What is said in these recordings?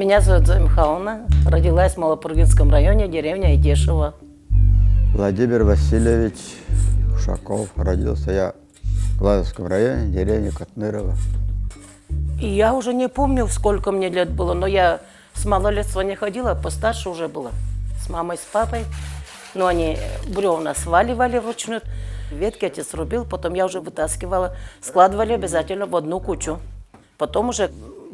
Меня зовут Зоя Михайловна. Родилась в Малопургинском районе, деревня Идешево. Владимир Васильевич Ушаков. Родился я в Лазовском районе, деревня Котнырово. И я уже не помню, сколько мне лет было, но я с малолетства не ходила, постарше уже была. С мамой, с папой. Но они бревна сваливали вручную. Ветки отец рубил, потом я уже вытаскивала. Складывали обязательно в одну кучу. Потом уже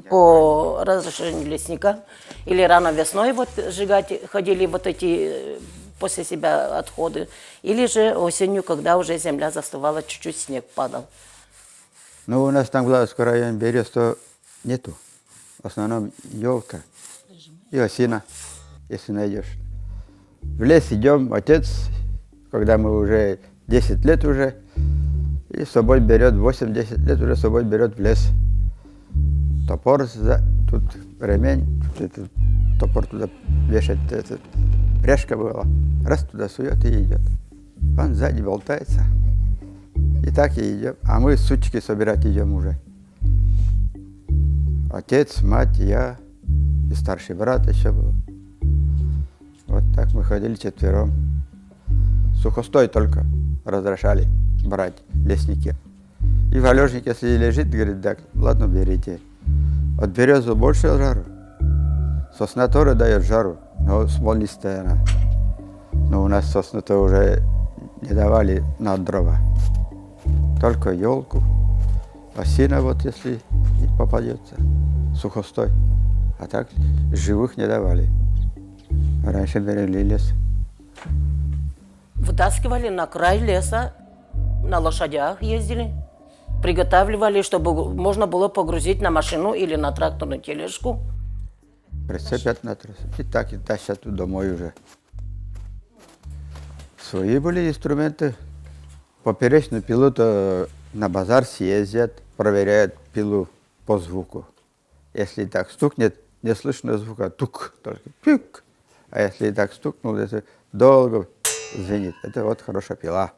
по разрешению лесника или рано весной вот сжигать ходили вот эти после себя отходы. Или же осенью, когда уже земля застывала, чуть-чуть снег падал. Ну, у нас там в Лазовском районе берез-то нету. В основном елка и осина, если найдешь. В лес идем, отец, когда мы уже 10 лет уже, и с собой берет, 8-10 лет уже с собой берет в лес. Топор, тут ремень, этот топор туда вешать, пряжка была, раз туда сует и идет. Он сзади болтается. И так и идем. А мы сучки собирать идем уже. Отец, мать, я и старший брат еще был. Вот так мы ходили четвером. Сухостой только разрешали брать лесники. И валежник, если лежит, говорит, так, ладно, берите. От березы больше жару. Сосна тоже дает жару, но смолистая она. Но у нас сосну-то уже не давали на дрова. Только елку, осина вот если попадется, сухостой. А так живых не давали. Раньше берегли лес. Вытаскивали на край леса, на лошадях ездили. Приготавливали, чтобы можно было погрузить на машину или на тракторную тележку. Прицепят на тросу. И так и тащат домой уже. Свои были инструменты. Поперечную пилу-то на базар съездят, проверяют пилу по звуку. Если так стукнет, не слышно звука, тук, только пик. А если так стукнул, это долго звенит. Это вот хорошая пила.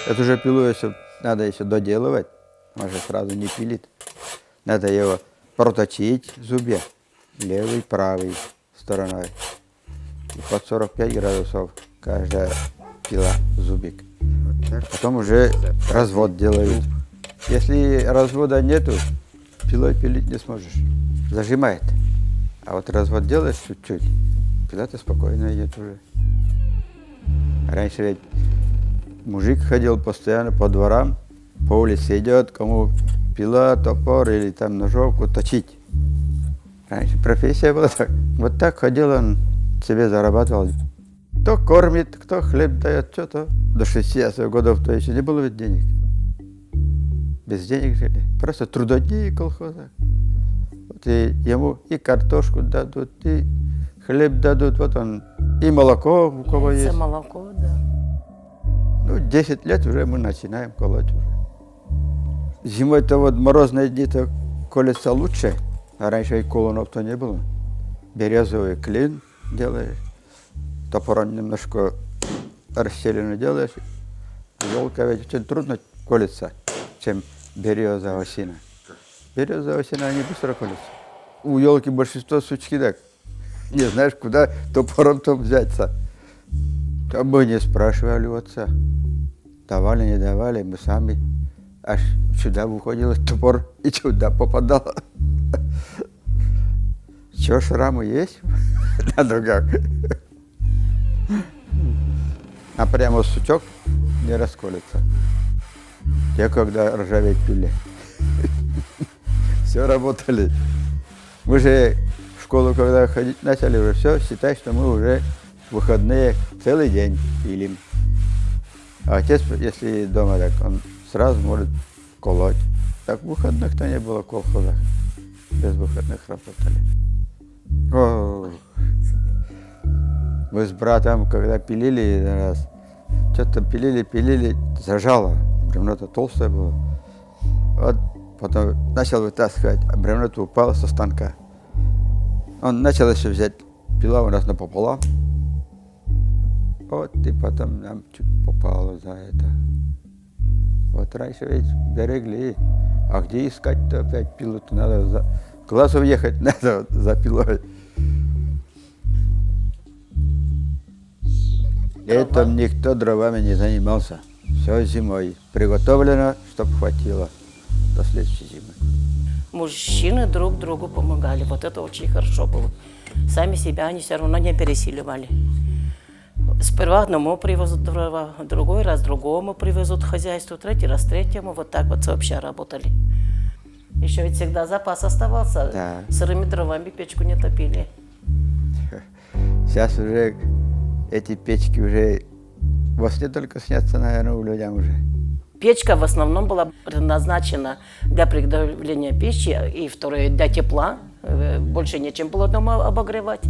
Эту же пилу надо еще доделывать. Можно сразу не пилит. Надо его проточить в зубе. Левой, правой стороной. И под 45 градусов каждая пила зубик. Потом уже развод делают. Если развода нету, пилой пилить не сможешь. Зажимает. А вот развод делаешь чуть-чуть, пила-то спокойно идет уже. Раньше ведь мужик ходил постоянно по дворам, по улице идет, кому пила, топор или там ножовку точить. Раньше профессия была так. Вот так ходил он, себе зарабатывал. Кто кормит, кто хлеб дает, что-то. До 60 годов то еще не было ведь денег. Без денег жили. Просто трудодни и колхоза. Вот и ему и картошку дадут, и хлеб дадут. Вот он, и молоко у кого есть. За молоко, да. Ну, 10 лет уже мы начинаем колоть уже. Зимой-то вот морозные дни-то колется лучше, а раньше и колунов-то не было. Березовый клин делаешь, топором немножко расщелину делаешь. Елка ведь очень трудно колется, чем береза, осина. Береза, осина, они быстро колются. У елки большинство сучки так. Не знаешь, куда топором-то взяться. Там мы не спрашивали у отца. Давали, не давали, мы сами. Аж сюда выходил топор и сюда попадал. Че, шрамы есть на ногах? А прямо сучок не расколется. Те, когда ржаветь пили. Все работали. Мы же в школу, когда ходить начали, уже все, считай, что мы уже в выходные целый день пилим. А отец, если дома, так он сразу может колоть. Так выходных-то не было в колхозах. Без выходных работали. О, мы с братом, когда пилили один раз, что-то пилили, зажало. Бревно-то толстое было. Вот потом начал вытаскивать, а бревно-то упало со станка. Он начал еще взять, пила у нас напополам. Вот и потом нам чуть попало за это. Вот раньше ведь берегли. А где искать-то опять пилу? Надо за классов ехать, надо за пилой. Летом никто дровами не занимался. Все зимой. Приготовлено, чтобы хватило до следующей зимы. Мужчины друг другу помогали. Вот это очень хорошо было. Сами себя они все равно не пересиливали. Сперва одному привезут дрова, другой раз другому привезут хозяйству, третий раз третьему. Вот так вот вообще работали. Еще ведь всегда запас оставался. Да. Сырыми дровами печку не топили. Сейчас уже эти печки уже во сне только снятся, наверное, людям уже. Печка в основном была предназначена для приготовления пищи и второе для тепла. Больше нечем было дома обогревать.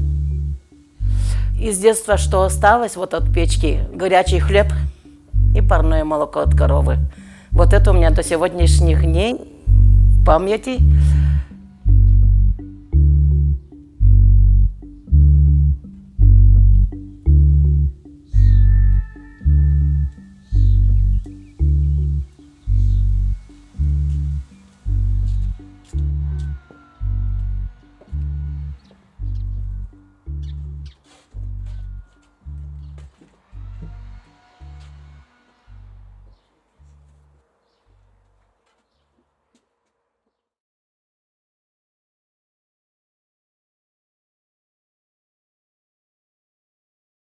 Из детства что осталось вот от печки? Горячий хлеб и парное молоко от коровы. Вот это у меня до сегодняшних дней в памяти.